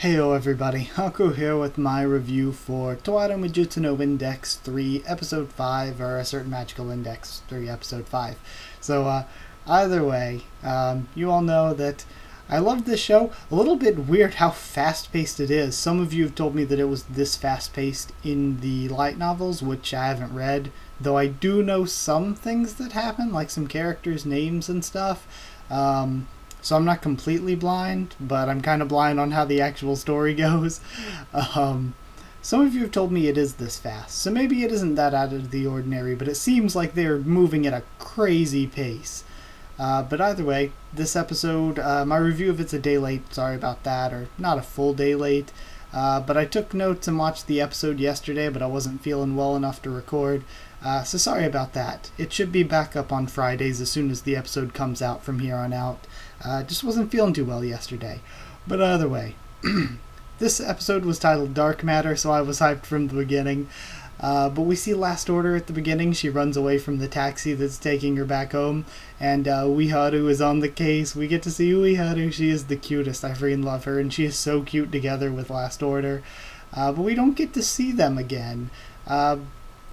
Heyo everybody, Haku here with my review for Towato Majutsu no Index 3 Episode 5, or A Certain Magical Index 3 Episode 5. So, either way, you all know that I loved this show. A little bit weird how fast-paced it is. Some of you have told me that it was this fast-paced in the light novels, which I haven't read, though I do know some things that happen, like some characters' names and stuff. So I'm not completely blind, but I'm kind of blind on how the actual story goes. Some of you have told me it is this fast, so maybe it isn't that out of the ordinary, but it seems like they're moving at a crazy pace. But either way, this episode, my review of it's a day late, sorry about that, or not a full day late. But I took notes and watched the episode yesterday, but I wasn't feeling well enough to record. So sorry about that. It should be back up on Fridays as soon as the episode comes out from here on out. Just wasn't feeling too well yesterday. But either way, this episode was titled Dark Matter, so I was hyped from the beginning. But we see Last Order at the beginning. She runs away from the taxi that's taking her back home. And Ueharu is on the case. We get to see Ueharu. She is the cutest. I freaking love her. And she is so cute together with Last Order. But we don't get to see them again.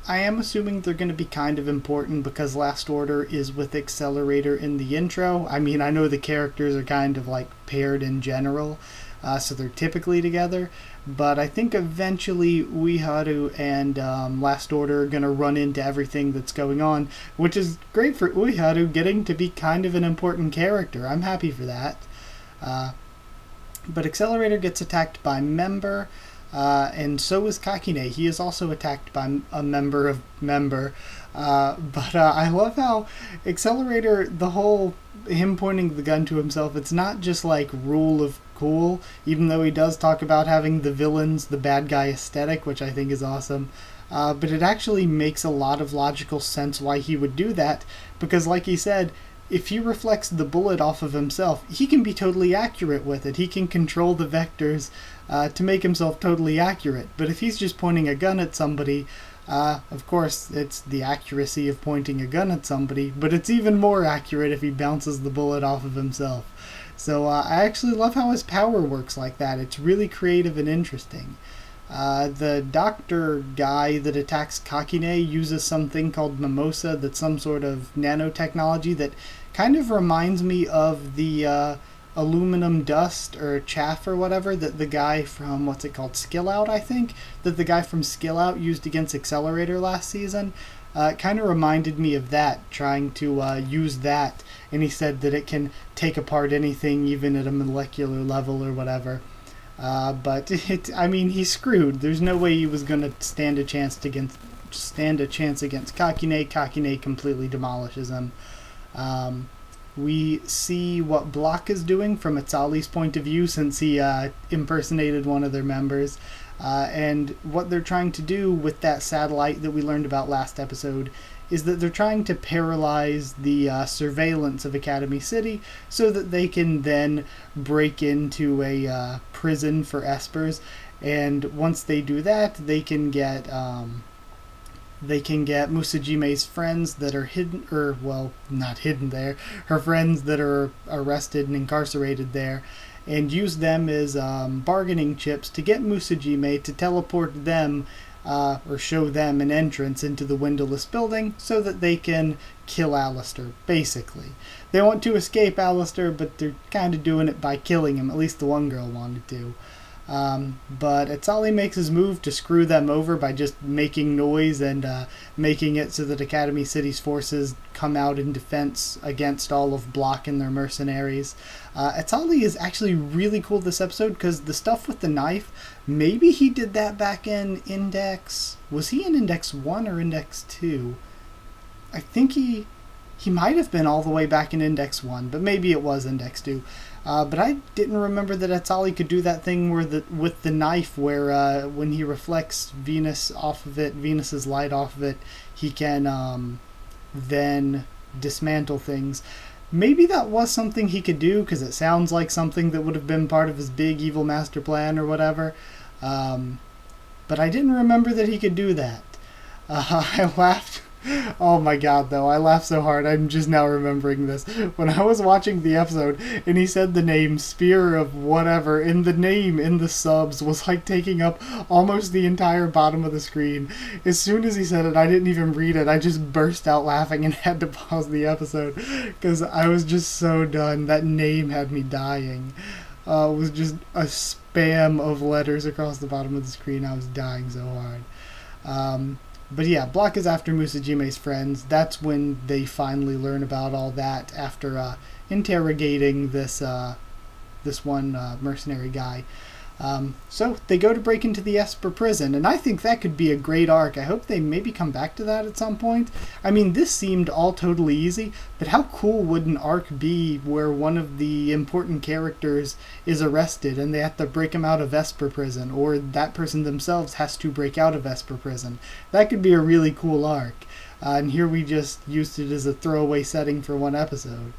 I am assuming they're going to be kind of important because Last Order is with Accelerator in the intro. I mean, I know the characters are kind of like paired in general, so they're typically together. But I think eventually Ueharu and Last Order are going to run into everything that's going on, which is great for Ueharu getting to be kind of an important character. I'm happy for that. But Accelerator gets attacked by Member. And so is Kakine. He is also attacked by a member of Member. But I love how Accelerator, the whole him pointing the gun to himself, it's not just like rule of cool, even though he does talk about having the villains, the bad guy aesthetic, which I think is awesome. But it actually makes a lot of logical sense why he would do that, because like he said, if he reflects the bullet off of himself, he can be totally accurate with it. He can control the vectors to make himself totally accurate. But if he's just pointing a gun at somebody, of course, it's the accuracy of pointing a gun at somebody, but it's even more accurate if he bounces the bullet off of himself. So I actually love how his power works like that. It's really creative and interesting. The doctor guy that attacks Kakine uses something called Mimosa that's some sort of nanotechnology that kind of reminds me of the aluminum dust or chaff or whatever that the guy from, what's it called, Skill Out, I think? That the guy from Skill Out used against Accelerator last season. It kind of reminded me of that, trying to use that, and he said that it can take apart anything even at a molecular level or whatever. But he's screwed. There's no way he was going to stand a chance against Kakine. Kakine completely demolishes him. We see what Block is doing from Atsali's point of view, since he impersonated one of their members. And what they're trying to do with that satellite that we learned about last episode is that they're trying to paralyze the surveillance of Academy City so that they can then break into a prison for Espers. And once they do that, they can get Musajime's friends that are hidden, or, well, not hidden there, her friends that are arrested and incarcerated there, and use them as bargaining chips to get Musajime to teleport them or show them an entrance into the windowless building so that they can kill Alistair, basically. They want to escape Alistair, but they're kind of doing it by killing him. At least the one girl wanted to. But Atsali makes his move to screw them over by just making noise and making it so that Academy City's forces come out in defense against all of Block and their mercenaries. Atsali is actually really cool this episode because the stuff with the knife, maybe he did that back in Index... Was he in Index 1 or Index 2? I think he might have been all the way back in Index 1, but maybe it was Index 2. But I didn't remember that Atsali could do that thing with the knife where when he reflects Venus off of it, Venus's light off of it, he can then dismantle things. Maybe that was something he could do, because it sounds like something that would have been part of his big evil master plan or whatever. But I didn't remember that he could do that. I laughed Oh my god, though, I laughed so hard, I'm just now remembering this. When I was watching the episode, and he said the name Spear of whatever, and the name in the subs was like taking up almost the entire bottom of the screen. As soon as he said it, I didn't even read it, I just burst out laughing and had to pause the episode, because I was just so done. That name had me dying. It was just a spam of letters across the bottom of the screen. I was dying so hard. But yeah, Block is after Musajime's friends. That's when they finally learn about all that after interrogating this one mercenary guy. So they go to break into the Esper prison, and I think that could be a great arc. I hope they maybe come back to that at some point. I mean, this seemed all totally easy, but how cool would an arc be where one of the important characters is arrested and they have to break him out of Esper prison, or that person themselves has to break out of Esper prison? That could be a really cool arc. And here we just used it as a throwaway setting for one episode.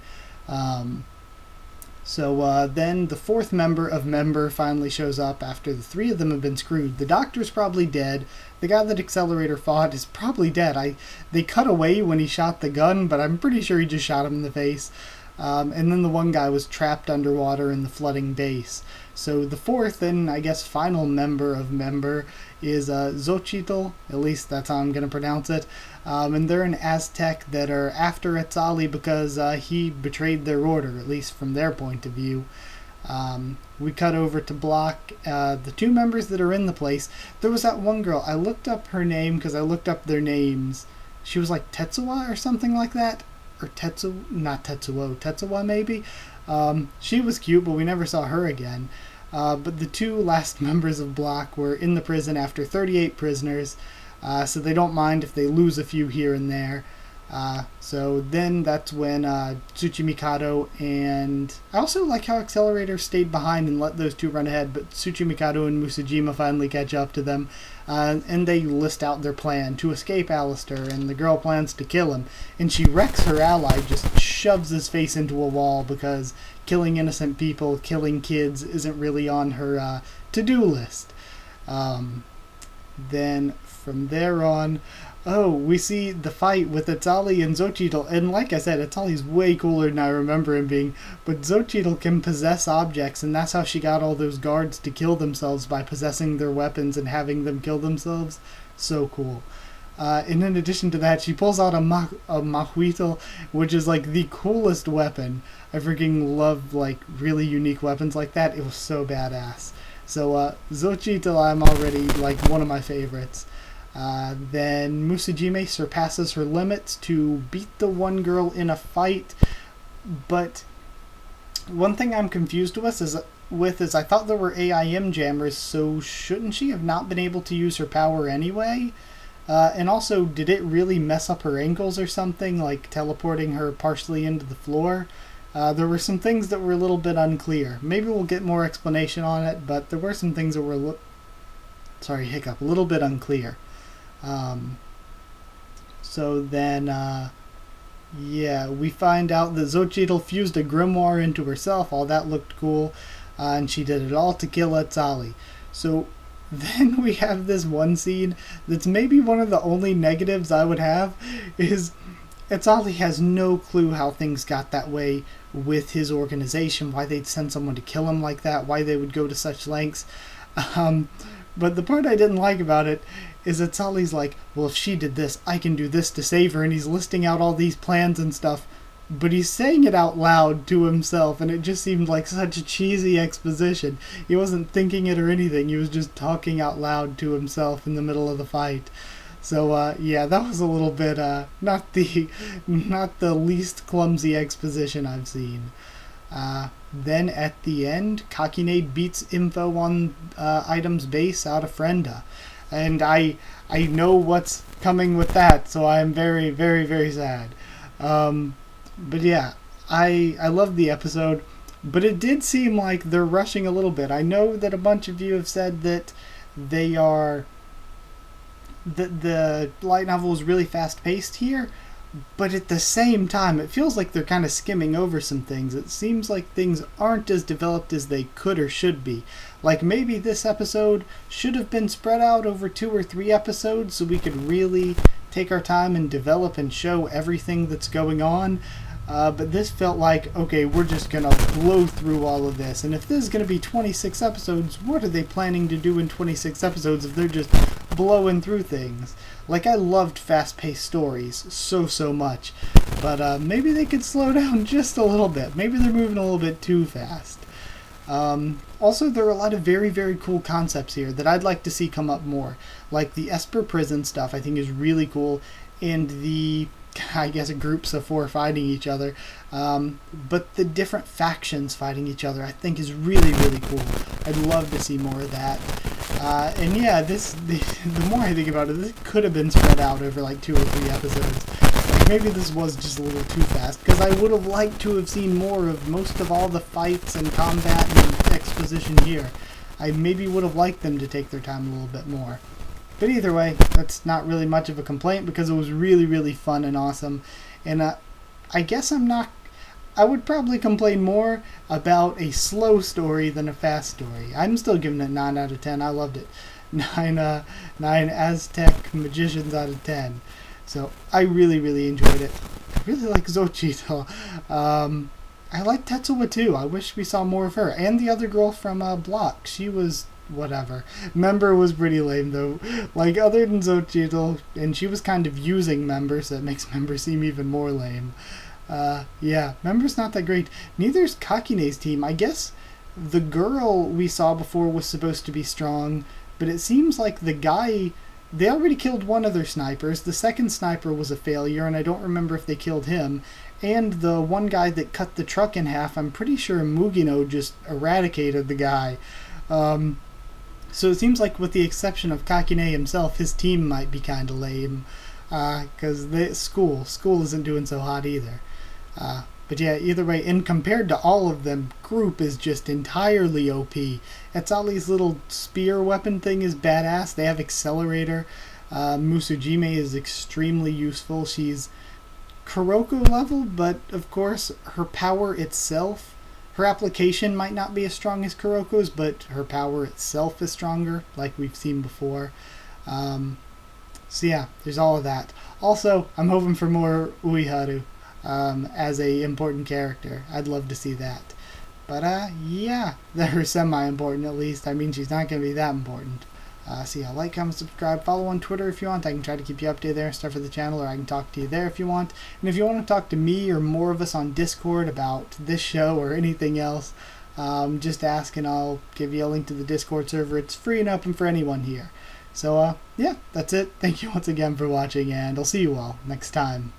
So then the fourth member of Member finally shows up after the three of them have been screwed. The doctor's probably dead. The guy that Accelerator fought is probably dead. They cut away when he shot the gun, but I'm pretty sure he just shot him in the face. And then the one guy was trapped underwater in the flooding base. So the fourth and I guess final member of Member is Xochitl. At least that's how I'm going to pronounce it. And they're an Aztec that are after Etzali because he betrayed their order, at least from their point of view. We cut over to Block. The two members that are in the place, there was that one girl. I looked up her name because I looked up their names. She was like Tetsuwa or something like that. Or Tetsuwa maybe. She was cute, but we never saw her again. But the two last members of Block were in the prison after 38 prisoners, so they don't mind if they lose a few here and there. So then that's when Tsuchimikado and... I also like how Accelerator stayed behind and let those two run ahead, but Tsuchimikado and Musajima finally catch up to them, and they list out their plan to escape Alistair, and the girl plans to kill him, and she wrecks her ally, just shoves his face into a wall because killing innocent people, killing kids isn't really on her to-do list. Then from there on, we see the fight with Etzali and Xochitl, and like I said, Etzali's way cooler than I remember him being, but Xochitl can possess objects, and that's how she got all those guards to kill themselves, by possessing their weapons and having them kill themselves. So cool. And in addition to that, she pulls out a Mahuitl, which is like the coolest weapon. I freaking love like really unique weapons like that. It was so badass. So Xochitl, I'm already like one of my favorites. Then Musajime surpasses her limits to beat the one girl in a fight, but one thing I'm confused with is I thought there were AIM jammers, so shouldn't she have not been able to use her power anyway? And also, did it really mess up her ankles or something, like teleporting her partially into the floor? There were some things that were a little bit unclear. Maybe we'll get more explanation on it, but there were some things that were a little bit unclear. So then, we find out that Xochitl fused a grimoire into herself. All that looked cool, and she did it all to kill Etzali. So then we have this one scene that's maybe one of the only negatives I would have, is Etzali has no clue how things got that way with his organization, why they'd send someone to kill him like that, why they would go to such lengths. But the part I didn't like about it is that Etzali's like, well, if she did this, I can do this to save her, and he's listing out all these plans and stuff, but he's saying it out loud to himself, and it just seemed like such a cheesy exposition. He wasn't thinking it or anything, he was just talking out loud to himself in the middle of the fight. So, that was a little bit, not the least clumsy exposition I've seen. Then at the end, Kakine beats info on Item's base out of Frenda. And I know what's coming with that, so I'm very, very, very sad. But yeah, I love the episode, but it did seem like they're rushing a little bit. I know that a bunch of you have said that the light novel is really fast-paced here, but at the same time, it feels like they're kind of skimming over some things. It seems like things aren't as developed as they could or should be. Like maybe this episode should have been spread out over 2 or 3 episodes so we could really take our time and develop and show everything that's going on. But this felt like, okay, we're just going to blow through all of this. And if this is going to be 26 episodes, what are they planning to do in 26 episodes if they're just blowing through things? Like, I loved fast-paced stories so much. But maybe they could slow down just a little bit. Maybe they're moving a little bit too fast. Also, there are a lot of very cool concepts here that I'd like to see come up more. Like the Esper prison stuff I think is really cool. And the, I guess, groups of 4 fighting each other. But the different factions fighting each other I think is really cool. I'd love to see more of that. And yeah, the more I think about it, this could have been spread out over like 2 or 3 episodes. Like maybe this was just a little too fast, because I would have liked to have seen more of most of all the fights and combat and exposition here. I maybe would have liked them to take their time a little bit more. But either way, that's not really much of a complaint, because it was really fun and awesome. And I guess I would probably complain more about a slow story than a fast story. I'm still giving it 9 out of 10. I loved it. 9 Aztec magicians out of 10. So I really enjoyed it. I really like Xochitl. I like Tetsuo too. I wish we saw more of her. And the other girl from Block. She was whatever. Member was pretty lame though. Like, other than Xochitl, and she was kind of using Member, so it makes Member seem even more lame. Yeah, Member's not that great. Neither's Kakine's team. I guess the girl we saw before was supposed to be strong, but it seems like the guy, they already killed one of their snipers. The second sniper was a failure, and I don't remember if they killed him. And the one guy that cut the truck in half, I'm pretty sure Mugino just eradicated the guy. So it seems like, with the exception of Kakine himself, his team might be kind of lame. Because school isn't doing so hot either. But yeah, either way, and compared to all of them, Group is just entirely OP. Etsuali's little spear weapon thing is badass. They have Accelerator. Musujime is extremely useful. She's Kuroko level, but of course, her power itself, her application might not be as strong as Kuroko's, but her power itself is stronger, like we've seen before. So yeah, there's all of that. Also, I'm hoping for more Uiharu as a important character. I'd love to see that. But yeah, they're semi-important at least. I mean, she's not going to be that important. So yeah, like, comment, subscribe, follow on Twitter if you want. I can try to keep you updated there and stuff for the channel, or I can talk to you there if you want. And if you want to talk to me or more of us on Discord about this show or anything else, just ask and I'll give you a link to the Discord server. It's free and open for anyone here. So yeah, that's it. Thank you once again for watching, and I'll see you all next time.